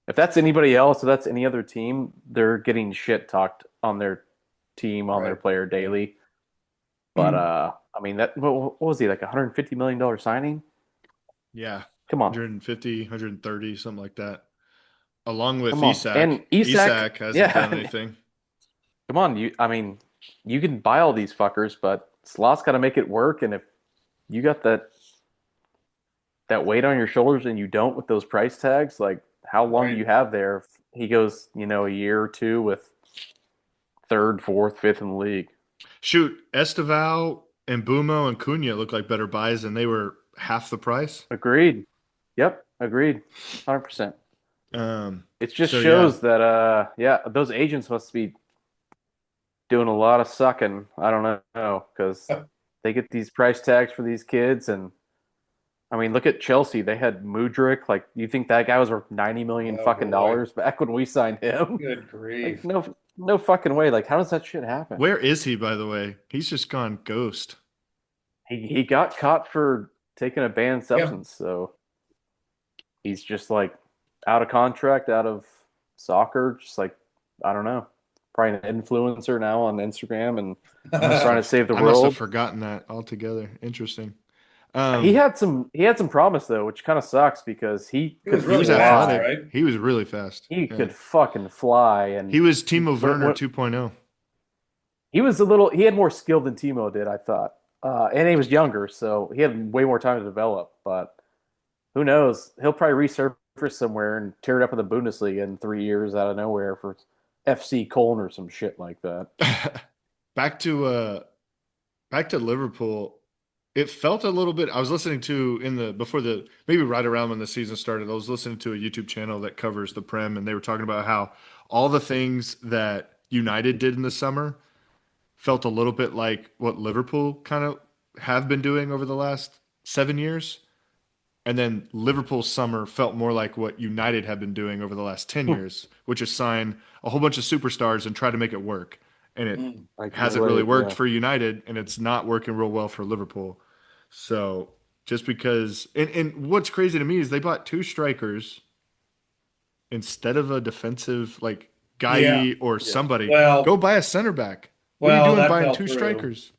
if that's anybody else, if that's any other team, they're getting shit talked on their team, on their Right. player Right. daily. But I mean, that what was he like $150 million signing? Yeah, Come on, 150, 130, something like that. Along with come on, Isak. and Isak, Isak hasn't yeah, done anything. come on. I mean, you can buy all these fuckers, but Slot's got to make it work. And if you got that weight on your shoulders and you don't with those price tags, like how long do Right. you have there if he goes, a year or two with third, fourth, fifth in the league? Shoot, Esteval and Bumo and Cunha look like better buys, and they were half the price. Agreed. Yep, agreed. 100%. Um, It just so yeah, shows that yeah, those agents must be doing a lot of sucking. I don't know because they get these price tags for these kids and I mean, look at Chelsea. They had Mudryk. Like, you think that guy was worth 90 million Oh fucking boy. dollars back when we signed him? Good Like, grief. no fucking way. Like, how does that shit happen? where is he, by the way? He's just gone ghost. He got caught for taking a banned Yeah. substance, so he's just like out of contract, out of soccer. Just like I don't know, probably an influencer now on Instagram and I must trying to have save the I must have world. forgotten that altogether. Interesting. He Um, had some promise though, which kind of sucks because he He could was he really was fast, fly. athletic. right? He was really fast. He Yeah. could fucking fly, and He was Timo when, Werner when 2.0. he was a little, he had more skill than Timo did, I thought, and he was younger, so he had way more time to develop. But who knows? He'll probably resurface somewhere and tear it up in the Bundesliga in 3 years out of nowhere for FC Köln or some shit like that. Back to back to Liverpool. It felt a little bit. I was listening to in the before the maybe right around when the season started. I was listening to a YouTube channel that covers the Prem, and they were talking about how all the things that United did in the summer felt a little bit like what Liverpool kind of have been doing over the last 7 years. And then Liverpool's summer felt more like what United have been doing over the last 10 years, which is sign a whole bunch of superstars and try to make it work. And it Mm. I can hasn't really relate. worked Yeah, for United, and it's not working real well for Liverpool. So just because, and what's crazy to me is they bought two strikers instead of a defensive like Yeah. Guy or yeah, somebody. Go Well, buy a center back. What are you well, doing that buying fell two through. strikers?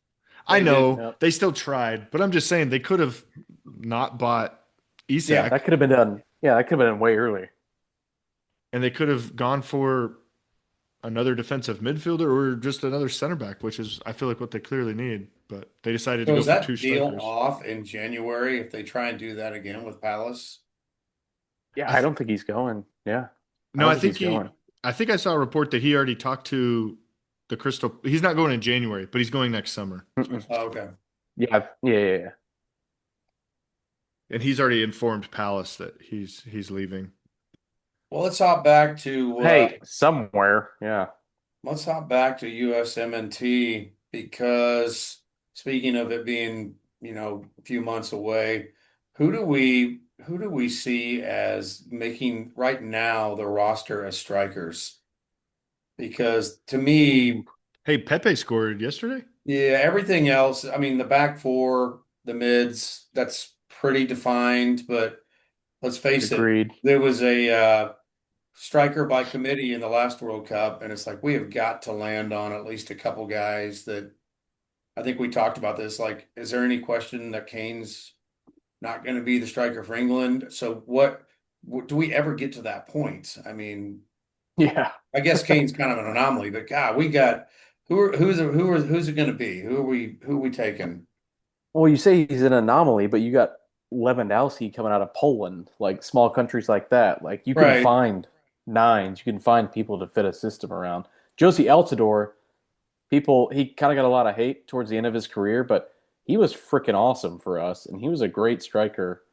I They did. know yep. they still tried, but I'm just saying they could have not bought Yeah. That Isak, could have been done. Yeah, that could have been done way earlier. and they could have gone for another defensive midfielder or just another center back, which is I feel like what they clearly need. But they decided to So go is for two that deal strikers. off in January if they try and do that again with Palace? Yeah, I I th don't think he's going. Yeah, I no, don't think he's going. I think I saw a report that he already talked to the Crystal. He's not going in January, but he's going next summer, Mm-mm. Oh, okay. Yeah, yeah. and he's already informed Palace that he's leaving. Well, let's hop back to Hey, somewhere. Yeah. USMNT because speaking of it being, a few months away, who do we see as making right now the roster as strikers? Because to Ooh, me, Hey, Pepe scored yesterday. yeah, everything else, I mean, the back four, the mids, that's pretty defined, but let's face it, agreed. there was a striker by committee in the last World Cup, and it's like we have got to land on at least a couple guys that I think we talked about this. Like, is there any question that Kane's not going to be the striker for England? So what do we ever get to that point? I mean, Yeah. I guess Kane's kind of an anomaly, but God, we got who's it going to be? Who are we taking? Well, you say he's an anomaly, but you got Lewandowski coming out of Poland, like small countries like that. Like you can Right. find nines, you can find people to fit a system around. Josie Altidore, people he kind of got a lot of hate towards the end of his career, but he was freaking awesome for us, and he was a great striker,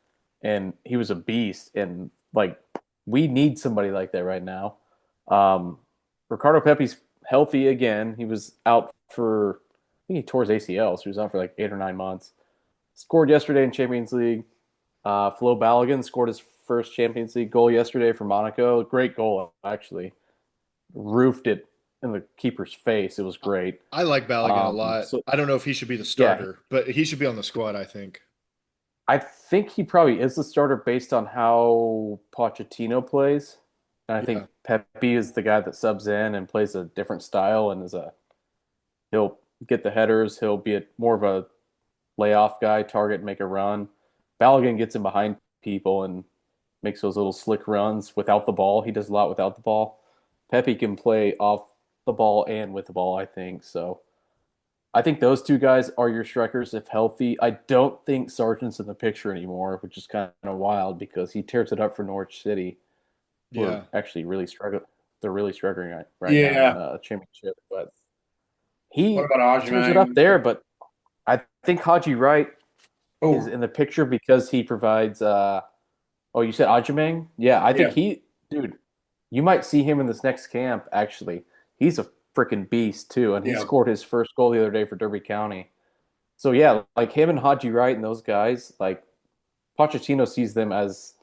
and he was a beast. And like we need somebody like that right now. Um, Ricardo Pepe's healthy again. He was out for I think he tore his ACL, so he was out for like 8 or 9 months. Scored yesterday in Champions League. Flo Balogun scored his first Champions League goal yesterday for Monaco. Great goal, actually. Roofed it in the keeper's face. It was great. I like Balogun a lot. So I don't know if he should be the yeah, starter, but he should be on the squad, I think. I think he probably is the starter based on how Pochettino plays. And I Yeah. think Pepe is the guy that subs in and plays a different style and he'll get the headers. He'll be more of a layoff guy, target, make a run. Balogun gets in behind people and makes those little slick runs without the ball. He does a lot without the ball. Pepe can play off the ball and with the ball, I think. So I think those two guys are your strikers if healthy. I don't think Sargent's in the picture anymore, which is kind of wild because he tears it up for Norwich City, who are Yeah. actually really struggling. They're really struggling right now in Yeah. the championship, but What he about tears it up Ajimang? there. But I think Haji Wright is Oh, in the picture because he provides. Oh, you said Ajimang? Yeah, I think yeah. dude, you might see him in this next camp. Actually, he's a freaking beast too, and he Yeah. scored his first goal the other day for Derby County. So yeah, like him and Haji Wright and those guys, like Pochettino sees them as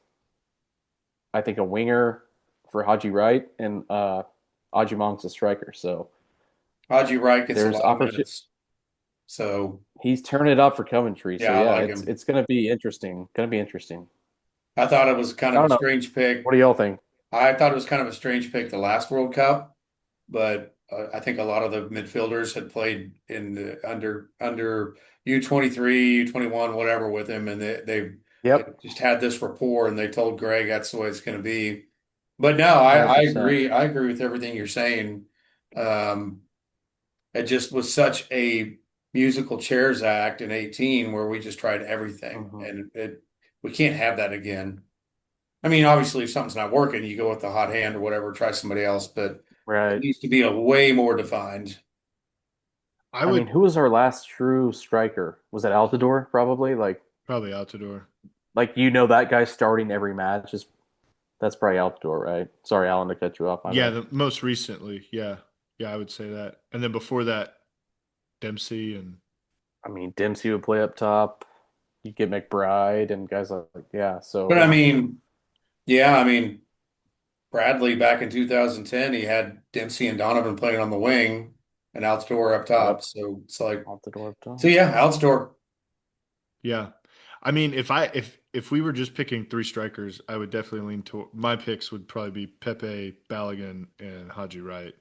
I think a winger for Haji Wright and Ajimang's a striker. So Haji Wright gets a there's lot of opportunity. minutes. So, He's turning it up for Coventry. So yeah, I yeah, like it's him. it's gonna be interesting. Gonna be interesting. I thought it was kind I of don't a know. strange What pick. do y'all think? I thought it was kind of a strange pick the last World Cup, but I think a lot of the midfielders had played in the under U23, U21, whatever with him, and they Yep, just had this rapport, and they told Greg that's the way it's going to be. But no, one hundred I percent. agree. I agree with everything you're saying. Um, it just was such a musical chairs act in 18 where we just tried everything, Mm-hmm. and we can't have that again. I mean, obviously, if something's not working, you go with the hot hand or whatever, try somebody else, but it Right. needs to be a way more defined. I I mean, would who was our last true striker? Was it Altidore? Probably. probably out the door. Like that guy starting every match is that's probably Altidore, right? Sorry, Alan, to cut you off. My Yeah, bad. the most recently. Yeah. Yeah, I would say that. And then before that, Dempsey and I mean, Dempsey would play up top. You get McBride and guys like yeah. But I So mean, yeah, I mean, Bradley back in 2010, he had Dempsey and Donovan playing on the wing and Altidore up top. yep, So it's like, Altidore up so top. yeah, Altidore. yeah. I mean, if we were just picking three strikers, I would definitely lean to my picks would probably be Pepe, Balogun, and Haji Wright.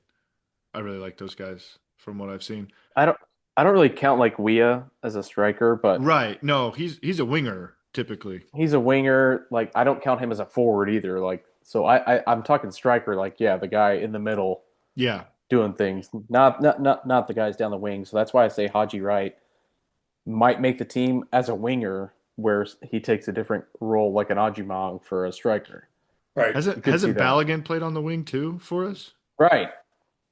I really like those guys from what I've seen. I don't I don't really count like Weah as a striker, but Right. No, he's a winger typically. he's a winger. Like I don't count him as a forward either. Like so I'm talking striker. Like yeah, the guy in the middle Yeah. doing things, not the guys down the wing. So that's why I say Haji Wright might make the team as a winger, where he takes a different role like an Ajimong for a striker. Right. You Hasn't could see hasn't that. Balogun played on the wing too for us? Right.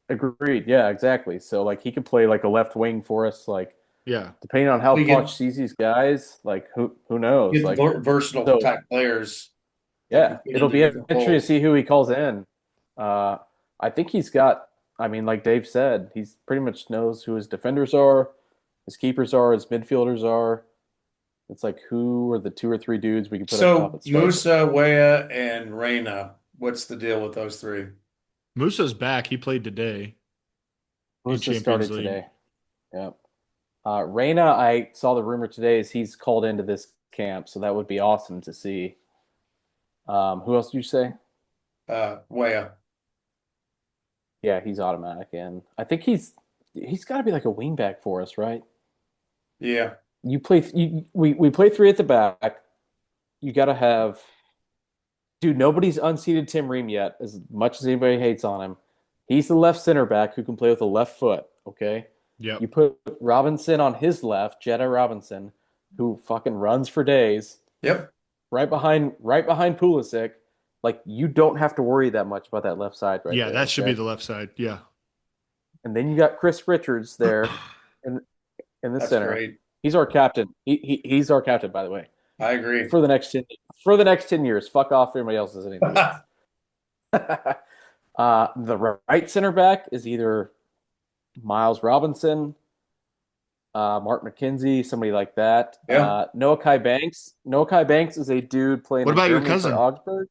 Agreed. Yeah, exactly. So like he could play like a left wing for us. Like Yeah. depending on how We Poch get sees these guys, like who knows? get Like versatile so type players that can yeah, fit it'll into be different interesting to roles. see who he calls in. Uh, I think he's got. I mean, like Dave said, he's pretty much knows who his defenders are, his keepers are, his midfielders are. It's like who are the two or three dudes we can put up top So at striker. Musa, Weah, and Reyna, what's the deal with those three? Musa's back. He played today in Musa Champions started League. today. Yep. Reyna, I saw the rumor today is he's called into this camp, so that would be awesome to see. Who else did you say? Weah. Yeah, he's automatic in. I think he's got to be like a wingback for us, right? Yeah. We play three at the back. You got to have dude. Nobody's unseated Tim Ream yet. As much as anybody hates on him, he's the left center back who can play with the left foot. Okay, Yep. you put Robinson on his left, Jetta Robinson, who fucking runs for days. Yep. right behind Pulisic. Like you don't have to worry that much about that left side right Yeah, there. that should be Okay, the left side. Yeah. and then you got Chris Richards there in in the That's center. great. He's our captain. He's our captain, by the way, I agree. for the next 10 years. Fuck off. If anybody else has anything to do with it. The right center back is either Miles Robinson, Mark McKenzie, somebody like that. Yeah. Noah Kai Banks. Noah Kai Banks is a dude playing What in about your Germany for cousin? Augsburg.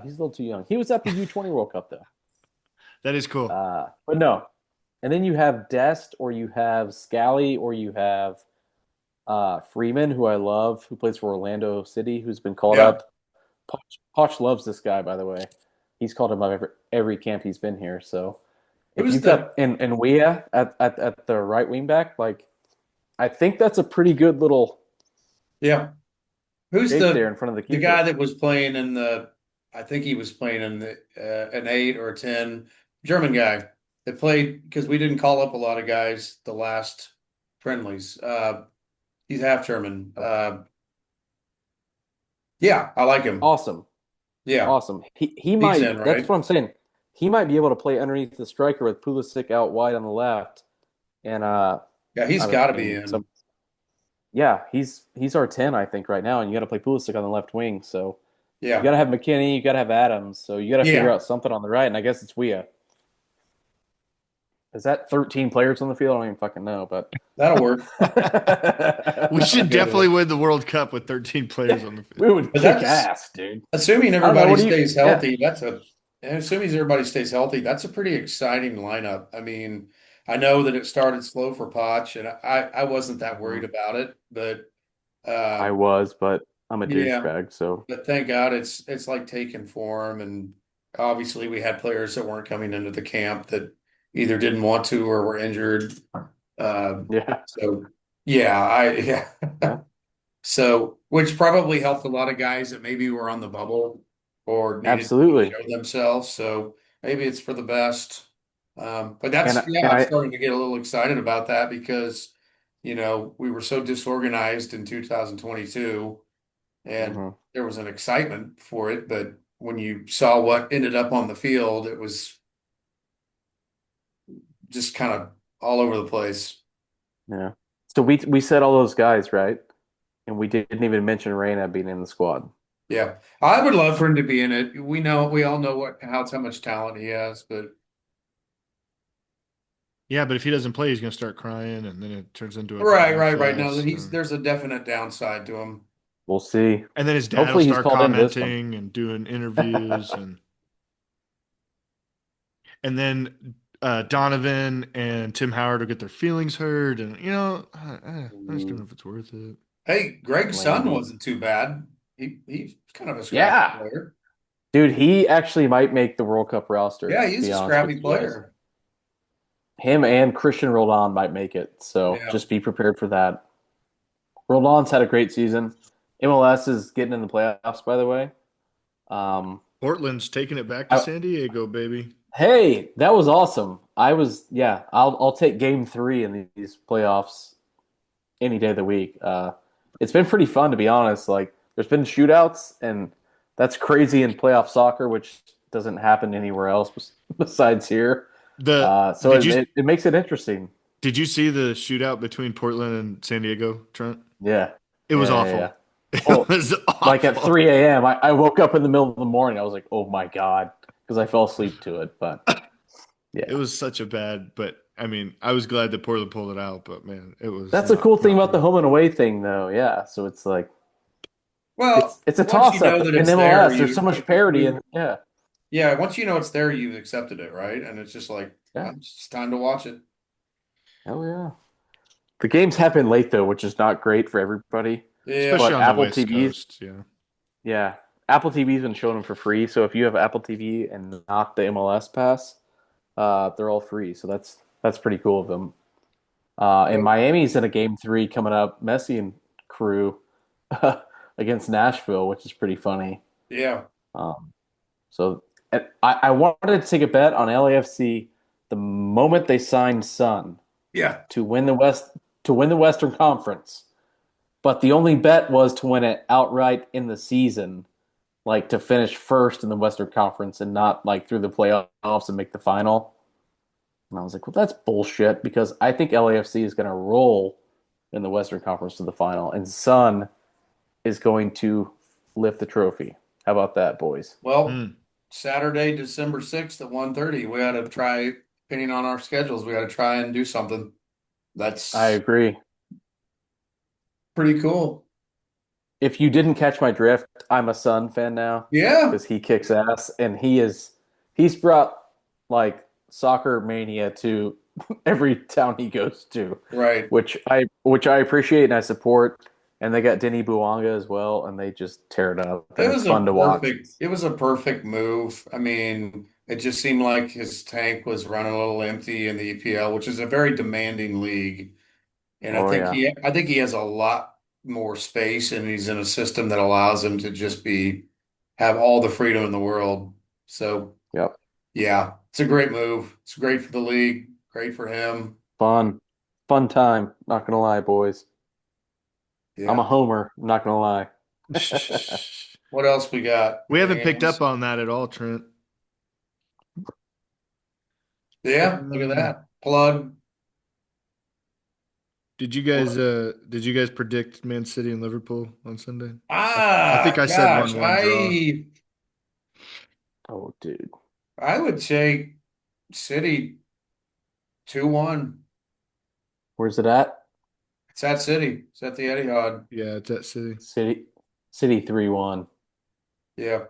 He's a little too young. He was at the U20 World Cup though. That is cool. But no. And then you have Dest, or you have Scally, or you have Freeman, who I love, who plays for Orlando City, who's been called Yeah. up. Poch loves this guy, by the way. He's called him up every camp he's been here. So if Who's you've the got and Weah at the right wing back, like I think that's a pretty good little yeah. Who's shape there in front of the the guy keeper. that was playing in the I think he was playing in the an 8 or a 10 German guy that played because we didn't call up a lot of guys the last friendlies. He's half German. Yeah, I like him. Awesome. Yeah. Awesome. He He's in, might. That's right? what I'm saying. He might be able to play underneath the striker with Pulisic out wide on the left, and Yeah, he's I got to be mean, in. yeah, he's our 10, I think, right now, and you got to play Pulisic on the left wing. So you got Yeah. to have McKinney, you got to have Adams. So you got to figure Yeah, out something on the right, and I guess it's Weah. Is that 13 players on the field? I don't even fucking know, but that'll work. We That'll should go definitely there. win the World Cup with 13 players on the field. we would But kick that's ass, dude. assuming I don't know. everybody What do you? stays Yeah. healthy. And assuming everybody stays healthy, that's a pretty exciting lineup. I mean, I know that it started slow for Poch, and I wasn't that worried Mhm. about it, but I um, was, but I'm a yeah, douchebag, so but thank God it's like taking form, and obviously we had players that weren't coming into the camp that either didn't want to or were injured. yeah, So yeah, I yeah. yeah, So, which probably helped a lot of guys that maybe were on the bubble or needed to absolutely. show themselves. So maybe it's for the best. But And yeah, and I'm I starting to get a little excited about that because, we were so disorganized in 2022 and mhm. there was an excitement for it. But when you saw what ended up on the field, it was just kind of all over the place. Yeah. So we said all those guys, right? And we didn't even mention Reyna being in the squad. Yeah, I would love for him to be in it. We all know how much talent he has, but Yeah, but if he doesn't play, he's going to start crying, and then it turns into a right, crying right, right. No, fest. there's a definite downside to him. We'll see. And then his dad will Hopefully he's start called into this one. commenting and doing interviews, and then Donovan and Tim Howard will get their feelings hurt, and I just don't know if it's worth it. Hey, Greg's son Lame. wasn't too bad. He's kind of a scrappy Yeah. player. Dude, he actually might make the World Cup roster, Yeah, to he's be a honest with scrappy you guys. player. Him and Christian Roldan might make it. So Yeah, just be prepared for that. Roldan's had a great season. MLS is getting in the playoffs, by the way. Um, Portland's taking it back to I, San Diego, baby. Hey, that was awesome. Yeah, I'll take game three in these playoffs any day of the week. It's been pretty fun, to be honest. Like, there's been shootouts, and that's crazy in playoff soccer, which doesn't happen anywhere else besides here. The So did you it makes it interesting. did you see the shootout between Portland and San Diego, Trent? Yeah, It was yeah. awful. It Well, was like at awful. 3 a.m., I woke up in the middle of the morning. I was like, oh my God, because I fell asleep to it. But It yeah. was such a bad, but I mean, I was glad that Portland pulled it out, but man, it was That's the cool thing not about the pretty. home and away thing, though. Yeah, so it's like well, it's a once you toss know up that in it's there, MLS. There's so much parity, and yeah, yeah, once you know it's there, you've accepted it, right? And it's just like yeah, it's time to watch it. hell yeah. The games happen late though, which is not great for everybody. Yeah, Especially But on the West Coast. Yeah. Yeah, Apple TV's been showing them for free. So if you have Apple TV and not the MLS pass, they're all free. So that's pretty cool of them. And so, Miami's in a game three coming up. Messi and crew against Nashville, which is pretty funny. yeah, Um, So and I wanted to take a bet on LAFC the moment they signed Sun yeah. to win the Western Conference. But the only bet was to win it outright in the season, like to finish first in the Western Conference and not like through the playoffs and make the final. And I was like, well, that's bullshit because I think LAFC is going to roll in the Western Conference to the final, and Sun is going to lift the trophy. How about that, boys? Well, Hmm. Saturday, December 6th at 1:30. We got to try, depending on our schedules, we got to try and do something. I That's agree. pretty cool. If you didn't catch my drift, I'm a Sun fan now Yeah, because he kicks ass and he's brought like soccer mania to every town he goes to, right. which I appreciate and I support. And they got Denny Buanga as well, and they just tear it up, and it's fun to watch. It was a perfect move. I mean, it just seemed like his tank was running a little empty in the EPL, which is a very demanding league. And Oh yeah, I think he has a lot more space and he's in a system that allows him to just have all the freedom in the world. So yep, yeah, it's a great move. It's great for the league, great for him. fun, fun time. Not gonna lie, boys. I'm a Yeah. homer. I'm not gonna lie. What else we got? We haven't Anything picked up else? on that at all, Trent. Yeah, look at Um, that. Plug. did you guys predict Man City and Liverpool on Sunday? I think Ah, I said gosh, 1-1 draw. Oh, dude, I would take City 2-1. where's it at? It's at City. It's at the Etihad. Yeah, it's at City. City, City 3-1. Yeah.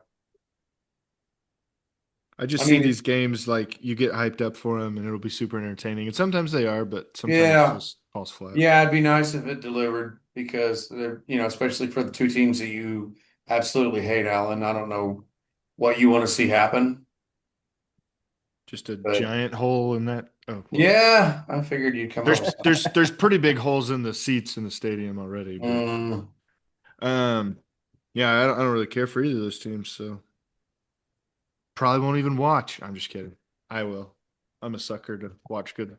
I I just see these mean, games like you get hyped up for them and it'll be super entertaining. And sometimes they are, but sometimes it yeah. just falls flat. Yeah, it'd be nice if it delivered because they're, especially for the two teams that you absolutely hate, Alan. I don't know what you want to see happen, Just a but giant hole in that. Oh, well. yeah, I figured you'd come up with There's pretty big holes in the seats in the stadium already, but something. um yeah, I don't really care for either of those teams, so probably won't even watch. I'm just kidding. I will. I'm a sucker to watch good, Well,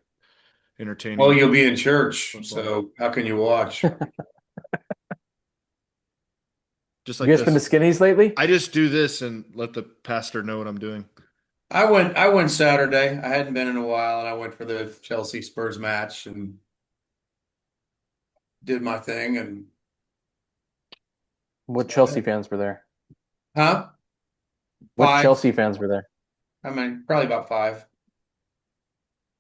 entertaining you'll be in church, football. so how can you watch? Just You like guys been to this. Skinny's lately? I just do this and let the pastor know what I'm doing. I went Saturday. I hadn't been in a while, and I went for the Chelsea Spurs match and did my thing. And What Chelsea fans were there? huh? What Five. Chelsea fans were there? I mean, probably about five.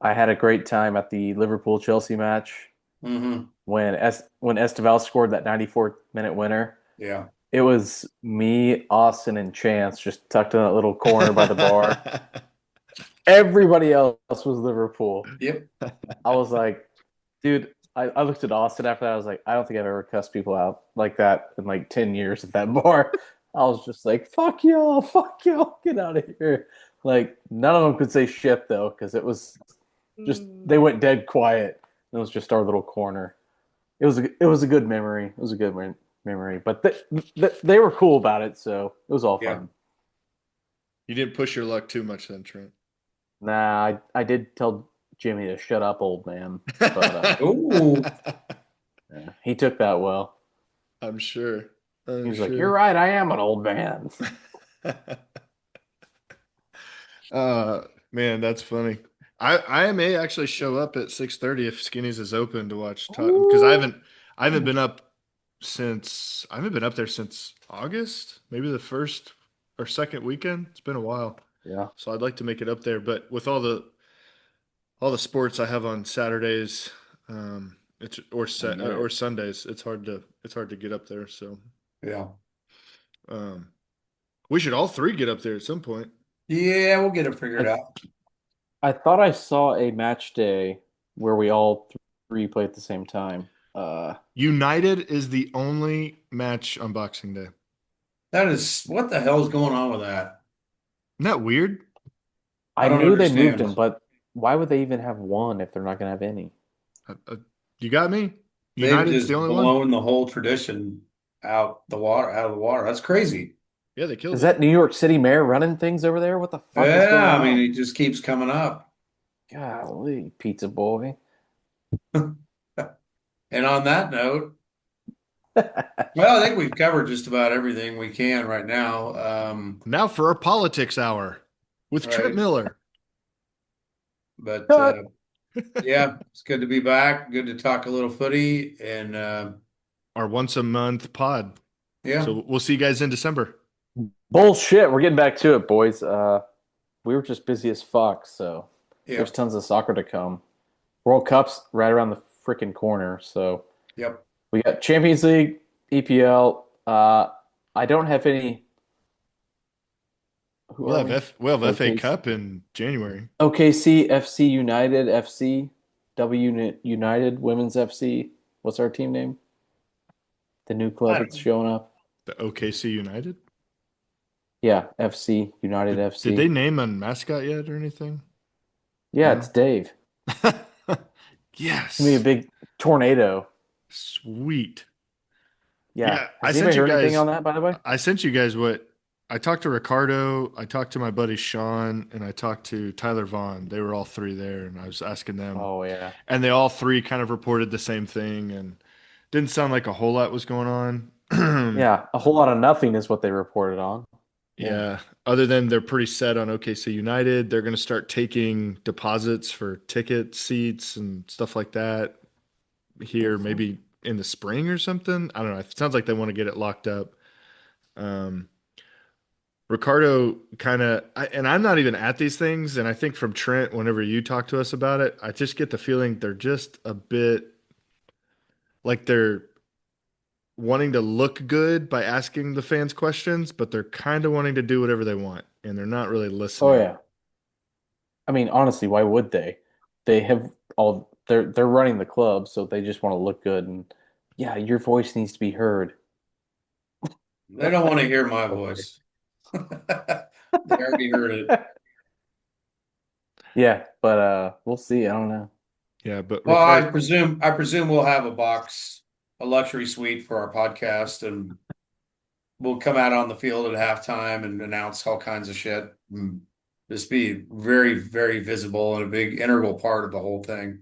I had a great time at the Liverpool Chelsea match Hmm. when Esteval scored that 94-minute winner. Yeah. It was me, Austin, and Chance just tucked in that little corner by the bar. Everybody else was Liverpool. Yep. I was like, dude, I looked at Austin after that. I was like, I don't think I've ever cussed people out like that in like 10 years at that bar. I was just like, fuck y'all, get out of here. Like, none of them could say shit though, because it was just, they went dead quiet. It was just our little corner. It was a good memory. It was a good memory, but they were cool about it, so it was all Yeah. fun. You didn't push your luck too much then, Trent. Nah, I did tell Jimmy to shut up, old man, but Ooh. yeah, he took that well. I'm sure. He I'm was like, "You're sure. right, I am an old man." Man, that's funny. I may actually show up at 6:30 if Skinny's is open to watch Tottenham because Ooh. I haven't been up since I haven't been up there since August, maybe the first or second weekend. It's been a while. Yeah, So I'd like to make it up there, but with all the sports I have on Saturdays, it's I get or it. Sundays, it's hard to get up there. So Yeah. um, we should all three get up there at some point. Yeah, we'll get it figured I out. I thought I saw a match day where we all three play at the same time. United is the only match on Boxing Day. That is, what the hell is going on with that? Isn't that weird? I I don't knew they moved understand. him, but why would they even have one if they're not gonna have any? You got me? They've United's the just only one? blown the whole tradition out of the water. That's crazy. Yeah, they killed Is it. that New York City mayor running things over there? What the fuck is going Yeah, I mean, on? it just keeps coming up. Golly, pizza boy. And on that note, Well, I think we've covered just about everything we can right now. Now for our politics hour with Trent Right. Miller. But Cut. yeah, it's good to be back. Good to talk a little footy. And Our once a month pod. yeah, So we'll see you guys in December. Bullshit. We're getting back to it, boys. We were just busy as fuck, so yeah, there's tons of soccer to come. World Cup's right around the freaking corner, so yep. we got Champions League, EPL. I don't have any. Who are we? We'll have FA OKC, Cup in January. OKC, FC United, FC United, Women's FC. What's our team name? The new I club don't that's know. showing up. The OKC United. Yeah, FC United Did they FC. name a mascot yet or anything? Yeah, it's No. Dave. It's gonna be a Yes. big tornado. Sweet. Yeah. Yeah, I Has sent anybody you heard anything guys on that, by the way? I sent you guys what I talked to Ricardo, I talked to my buddy Sean, and I talked to Tyler Vaughn. They were all three there, and I was asking them, Oh yeah. and they all three kind of reported the same thing, and didn't sound like a whole lot was going on. Yeah, a whole lot of nothing is what they reported on. Yeah. Yeah, other than they're pretty set on OKC United, they're going to start taking deposits for ticket seats and stuff like that here, Awesome. maybe in the spring or something. I don't know. It sounds like they want to get it locked up. Um, Ricardo kind of, and I'm not even at these things, and I think from Trent, whenever you talk to us about it, I just get the feeling they're just a bit like they're wanting to look good by asking the fans questions, but they're kind of wanting to do whatever they want, and they're not really Oh listening. yeah. I mean, honestly, why would they? They have all they're running the club, so they just want to look good and yeah, your voice needs to be heard. They don't want to hear my voice. They already heard it. Yeah, but we'll see. I don't know. Yeah, but Well, Ricardo, I presume we'll have a box, a luxury suite for our podcast, and we'll come out on the field at halftime and announce all kinds of shit. Just be very, very visible and a big integral part of the whole thing.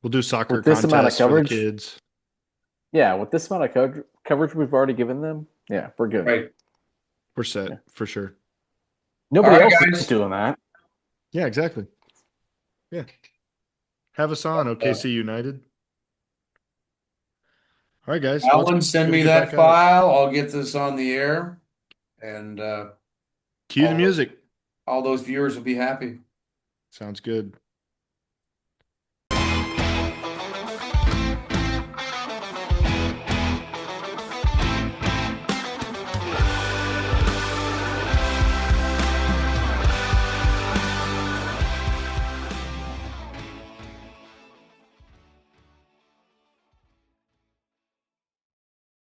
we'll do soccer With this amount of contests for the coverage, kids. yeah, with this amount of coverage we've already given them, yeah, we're good. Right. We're set Yeah. for sure. All Nobody right, else is guys. doing that. Yeah, exactly. Yeah. Have us on, Uh, OKC United. All right, guys. Well, Alan, it's send good to me get back that at it. file. I'll get this on the air, and Cue the all music. all those viewers will be happy. Sounds good.